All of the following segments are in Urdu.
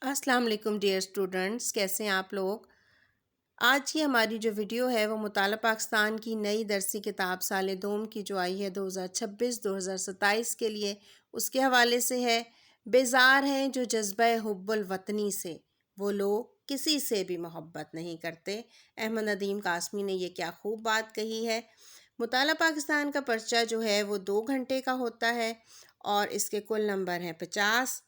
السلام علیکم ڈیئر اسٹوڈنٹس، کیسے ہیں آپ لوگ؟ آج کی ہماری جو ویڈیو ہے وہ مطالعہ پاکستان کی نئی درسی کتاب سال دوم کی جو آئی ہے 2026-2027 کے لیے، اس کے حوالے سے ہے۔ بیزار ہیں جو جذبہ حب الوطنی سے، وہ لوگ کسی سے بھی محبت نہیں کرتے۔ احمد ندیم قاسمی نے یہ کیا خوب بات کہی ہے۔ مطالعہ پاکستان کا پرچہ جو ہے وہ 2 گھنٹے کا ہوتا ہے اور اس کے کل نمبر ہیں 50،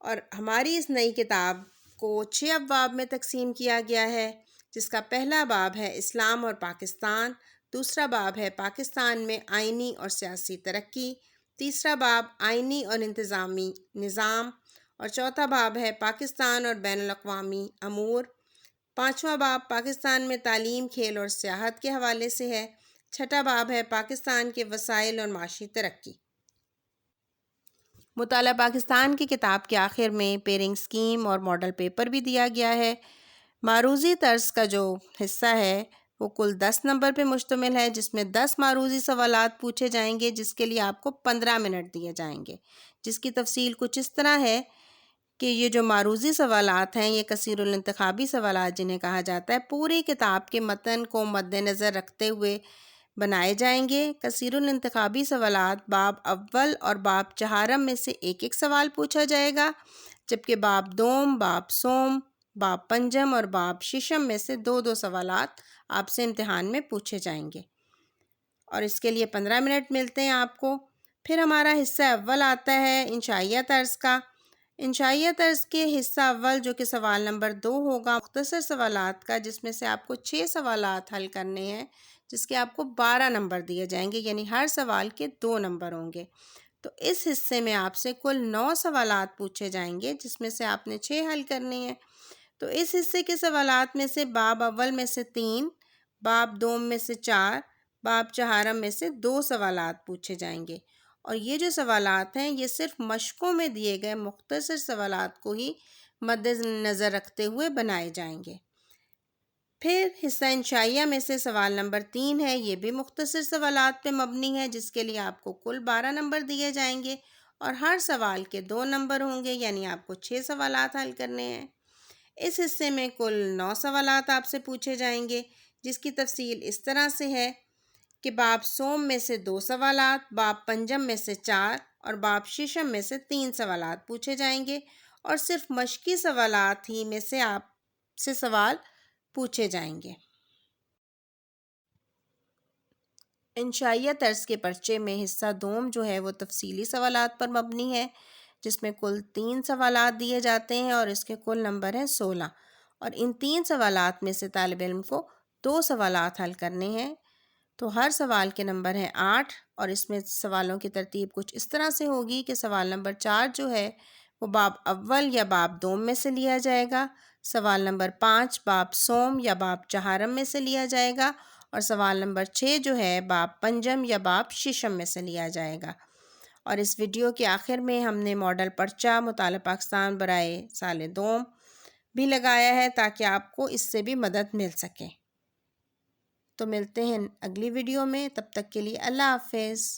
اور ہماری اس نئی کتاب کو 6 ابواب میں تقسیم کیا گیا ہے، جس کا پہلا باب ہے اسلام اور پاکستان، دوسرا باب ہے پاکستان میں آئینی اور سیاسی ترقی، تیسرا باب آئینی اور انتظامی نظام، اور چوتھا باب ہے پاکستان اور بین الاقوامی امور، پانچواں باب پاکستان میں تعلیم، کھیل اور سیاحت کے حوالے سے ہے، چھٹا باب ہے پاکستان کے وسائل اور معاشی ترقی۔ مطالعہ پاکستان کی کتاب کے آخر میں پیرنگ سکیم اور ماڈل پیپر بھی دیا گیا ہے۔ معروضی طرز کا جو حصہ ہے وہ کل 10 نمبر پہ مشتمل ہے، جس میں 10 معروضی سوالات پوچھے جائیں گے، جس کے لیے آپ کو 15 منٹ دیے جائیں گے، جس کی تفصیل کچھ اس طرح ہے کہ یہ جو معروضی سوالات ہیں یہ کثیر الانتخابی سوالات جنہیں کہا جاتا ہے، پوری کتاب کے متن کو مد نظر رکھتے ہوئے بنائے جائیں گے۔ کثیر الانتخابی سوالات باب اول اور باب چہارم میں سے ایک ایک سوال پوچھا جائے گا، جبکہ باب دوم، باب سوم، باب پنجم اور باب ششم میں سے 2 سوالات آپ سے امتحان میں پوچھے جائیں گے، اور اس کے لیے 15 منٹ ملتے ہیں آپ کو۔ پھر ہمارا حصہ اول آتا ہے انشائیہ طرز کا۔ انشائیہ طرز کے حصہ اول جو کہ سوال نمبر 2 ہوگا، مختصر سوالات کا، جس میں سے آپ کو 6 سوالات حل کرنے ہیں، جس کے آپ کو 12 نمبر دیے جائیں گے، یعنی ہر سوال کے 2 نمبر ہوں گے۔ تو اس حصے میں آپ سے کل 9 سوالات پوچھے جائیں گے، جس میں سے آپ نے 6 حل کرنے ہیں۔ تو اس حصے کے سوالات میں سے باب اول میں سے 3، باب دوم میں سے 4، باب چہارم میں سے 2 سوالات پوچھے جائیں گے، اور یہ جو سوالات ہیں یہ صرف مشقوں میں دیے گئے مختصر سوالات کو ہی مد نظر رکھتے ہوئے بنائے جائیں گے۔ پھر حصہ انشائیہ میں سے سوال نمبر 3 ہے، یہ بھی مختصر سوالات پہ مبنی ہے، جس کے لیے آپ کو کل 12 نمبر دیے جائیں گے، اور ہر سوال کے 2 نمبر ہوں گے، یعنی آپ کو 6 سوالات حل کرنے ہیں۔ اس حصے میں کل 9 سوالات آپ سے پوچھے جائیں گے، جس کی تفصیل اس طرح سے ہے کہ باب سوم میں سے 2 سوالات، باب پنجم میں سے 4 اور باب ششم میں سے 3 سوالات پوچھے جائیں گے، اور صرف مشقی سوالات ہی میں سے آپ سے سوال پوچھے جائیں گے۔ انشائیہ طرز کے پرچے میں حصہ دوم جو ہے وہ تفصیلی سوالات پر مبنی ہے، جس میں کل 3 سوالات دیے جاتے ہیں اور اس کے کل نمبر ہیں 16، اور ان 3 سوالات میں سے طالب علم کو 2 سوالات حل کرنے ہیں۔ تو ہر سوال کے نمبر ہیں 8، اور اس میں سوالوں کی ترتیب کچھ اس طرح سے ہوگی کہ سوال نمبر 4 جو ہے وہ باب اول یا باب دوم میں سے لیا جائے گا، سوال نمبر 5 باب سوم یا باب چہارم میں سے لیا جائے گا، اور سوال نمبر 6 جو ہے باب پنجم یا باب ششم میں سے لیا جائے گا۔ اور اس ویڈیو کے آخر میں ہم نے ماڈل پرچہ مطالعہ پاکستان برائے سال دوم بھی لگایا ہے، تاکہ آپ کو اس سے بھی مدد مل سکے۔ تو ملتے ہیں اگلی ویڈیو میں، تب تک کے لیے اللہ حافظ۔